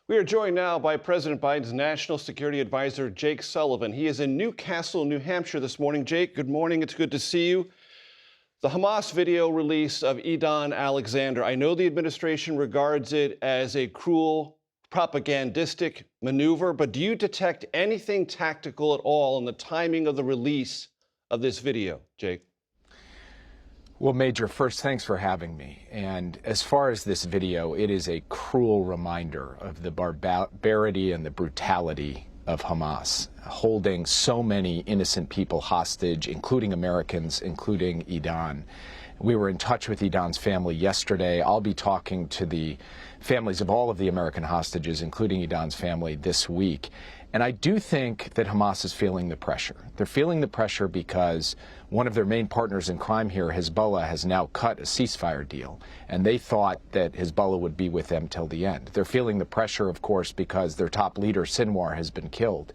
We are joined now by President Biden's National Security Advisor, Jake Sullivan. He is in Newcastle, New Hampshire this morning. Jake, good morning. It's good to see you. The Hamas video release of Edan Alexander, I know the administration regards it as a cruel, propagandistic maneuver, but do you detect anything tactical at all in the timing of the release of this video, Jake? Well, Major, first, thanks for having me. And as far as this video, it is a cruel reminder of the barbarity and the brutality of Hamas, holding so many innocent people hostage, including Americans, including Edan. We were in touch with Edan's family yesterday. I'll be talking to the families of all of the American hostages, including Edan's family, this week. And I do think that Hamas is feeling the pressure. They're feeling the pressure because one of their main partners in crime here, Hezbollah, has now cut a ceasefire deal. And they thought that Hezbollah would be with them till the end. They're feeling the pressure, of course, because their top leader, Sinwar, has been killed.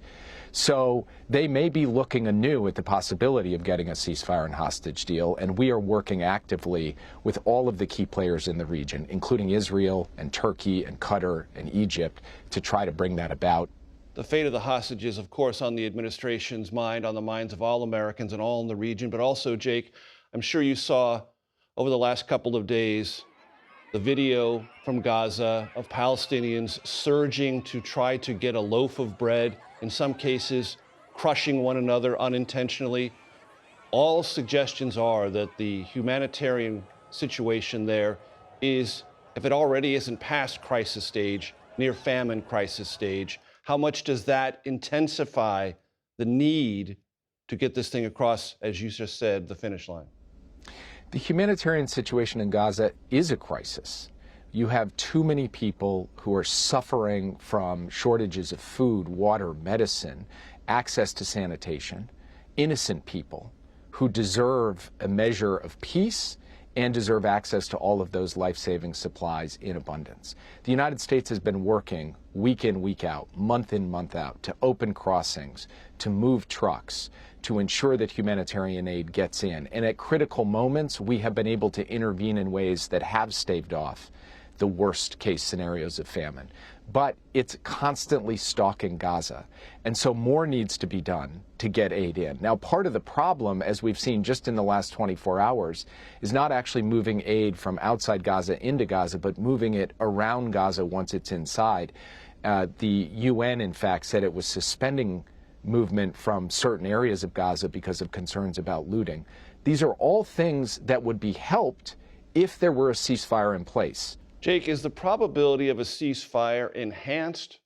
So they may be looking anew at the possibility of getting a ceasefire and hostage deal, and we are working actively with all of the key players in the region, including Israel and Turkey and Qatar and Egypt, to try to bring that about. The fate of the hostages, of course, on the administration's mind, on the minds of all Americans and all in the region, but also, Jake, I'm sure you saw over the last couple of days the video from Gaza of Palestinians surging to try to get a loaf of bread, in some cases crushing one another unintentionally. All suggestions are that the humanitarian situation there is, if it already isn't past crisis stage, near famine crisis stage. How much does that intensify the need to get this thing across, as you just said, the finish line? The humanitarian situation in Gaza is a crisis. You have too many people who are suffering from shortages of food, water, medicine, access to sanitation, innocent people who deserve a measure of peace and deserve access to all of those life-saving supplies in abundance. The United States has been working week in, week out, month in, month out, to open crossings, to move trucks, to ensure that humanitarian aid gets in. And at critical moments, we have been able to intervene in ways that have staved off the worst case scenarios of famine. But it's constantly stalking Gaza. And so more needs to be done to get aid in. Now, part of the problem, as we've seen just in the last 24 hours, is not actually moving aid from outside Gaza into Gaza, but moving it around Gaza once it's inside. The UN, in fact, said it was suspending movement from certain areas of Gaza because of concerns about looting. These are all things that would be helped if there were a ceasefire in place. Jake, is the probability of a ceasefire enhanced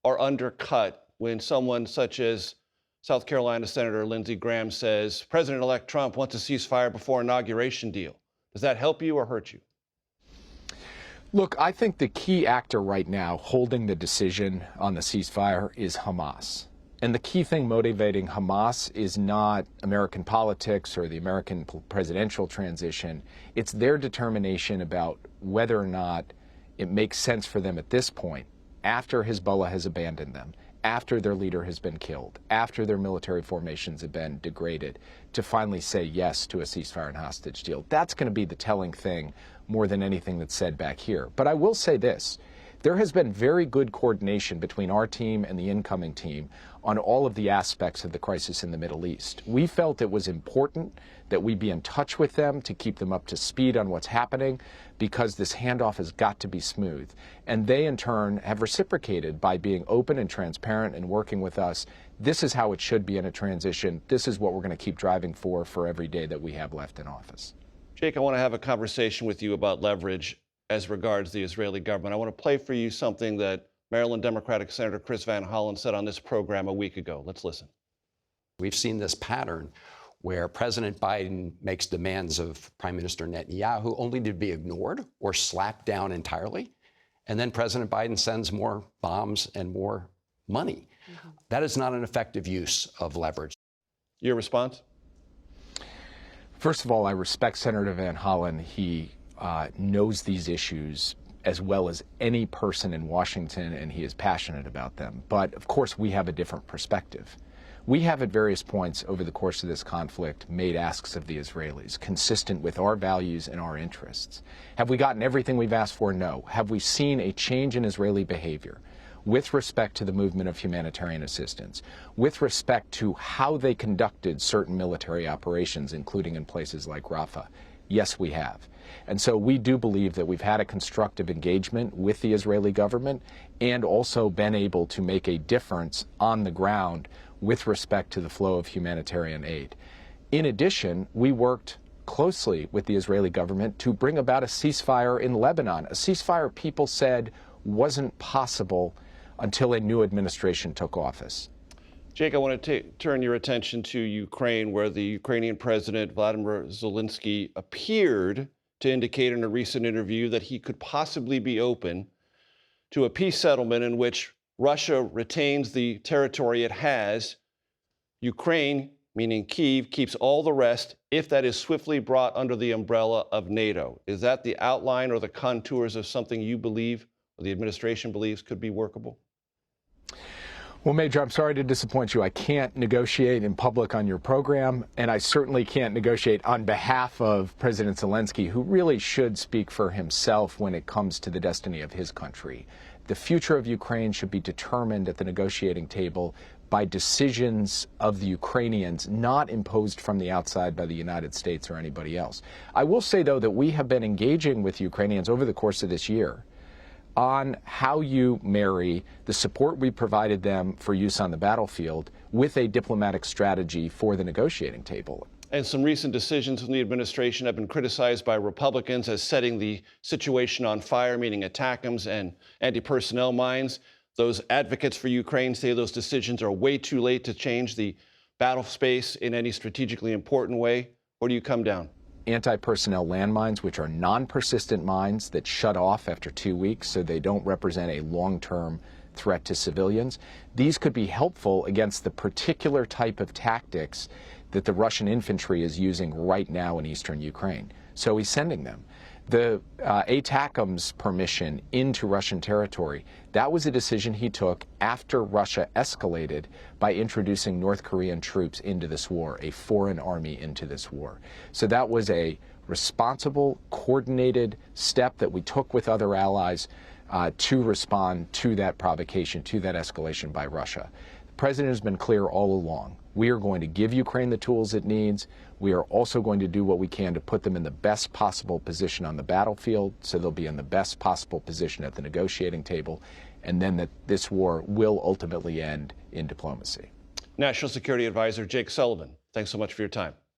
or undercut when someone such as South Carolina Senator Lindsey Graham says President-elect Trump wants a ceasefire before inauguration deal? Does that help you or hurt you? Look, I think the key actor right now holding the decision on the ceasefire is Hamas. And the key thing motivating Hamas is not American politics or the American presidential transition. It's their determination about whether or not it makes sense for them at this point, after Hezbollah has abandoned them, after their leader has been killed, after their military formations have been degraded, to finally say yes to a ceasefire and hostage deal. That's going to be the telling thing more than anything that's said back here. But I will say this. There has been very good coordination between our team and the incoming team on all of the aspects of the crisis in the Middle East. We felt it was important that we be in touch with them to keep them up to speed on what's happening, because this handoff has got to be smooth. And they, in turn, have reciprocated by being open and transparent and working with us. This is how it should be in a transition. This is what we're going to keep driving for every day that we have left in office. Jake, I want to have a conversation with you about leverage as regards the Israeli government. I want to play for you something that Maryland Democratic Senator Chris Van Hollen said on this program a week ago. Let's listen. We've seen this pattern where President Biden makes demands of Prime Minister Netanyahu only to be ignored or slapped down entirely. And then President Biden sends more bombs and more money. That is not an effective use of leverage. Your response? First of all, I respect Senator Van Hollen. He knows these issues as well as any person in Washington, and he is passionate about them. But, of course, we have a different perspective. We have at various points over the course of this conflict made asks of the Israelis, consistent with our values and our interests. Have we gotten everything we've asked for? No. Have we seen a change in Israeli behavior? with respect to the movement of humanitarian assistance, with respect to how they conducted certain military operations, including in places like Rafah? Yes, we have. And so we do believe that we've had a constructive engagement with the Israeli government and also been able to make a difference on the ground with respect to the flow of humanitarian aid. In addition, we worked closely with the Israeli government to bring about a ceasefire in Lebanon, a ceasefire people said wasn't possible until a new administration took office. Jake, I want to turn your attention to Ukraine, where the Ukrainian President Vladimir Zelensky appeared to indicate in a recent interview that he could possibly be open to a peace settlement in which Russia retains the territory it has. Ukraine, meaning Kyiv, keeps all the rest if that is swiftly brought under the umbrella of NATO. Is that the outline or the contours of something you believe or the administration believes could be workable? Well, Major, I'm sorry to disappoint you. I can't negotiate in public on your program, and I certainly can't negotiate on behalf of President Zelensky, who really should speak for himself when it comes to the destiny of his country. The future of Ukraine should be determined at the negotiating table by decisions of the Ukrainians, not imposed from the outside by the United States or anybody else. I will say, though, that we have been engaging with Ukrainians over the course of this year on how you marry the support we provided them for use on the battlefield with a diplomatic strategy for the negotiating table. And some recent decisions from the administration have been criticized by Republicans as setting the situation on fire, meaning ATACMS and anti-personnel mines. Those advocates for Ukraine say those decisions are way too late to change the battle space in any strategically important way. Where do you come down? Anti-personnel landmines, which are non-persistent mines that shut off after 2 weeks, so they don't represent a long-term threat to civilians. These could be helpful against the particular type of tactics that the Russian infantry is using right now in eastern Ukraine. So he's sending them. The ATACMS permission into Russian territory, that was a decision he took after Russia escalated by introducing North Korean troops into this war, a foreign army into this war. So that was a responsible, coordinated step that we took with other allies to respond to that provocation, to that escalation by Russia. The president has been clear all along. We are going to give Ukraine the tools it needs. We are also going to do what we can to put them in the best possible position on the battlefield, so they'll be in the best possible position at the negotiating table, and then that this war will ultimately end in diplomacy. National Security Advisor Jake Sullivan, thanks so much for your time.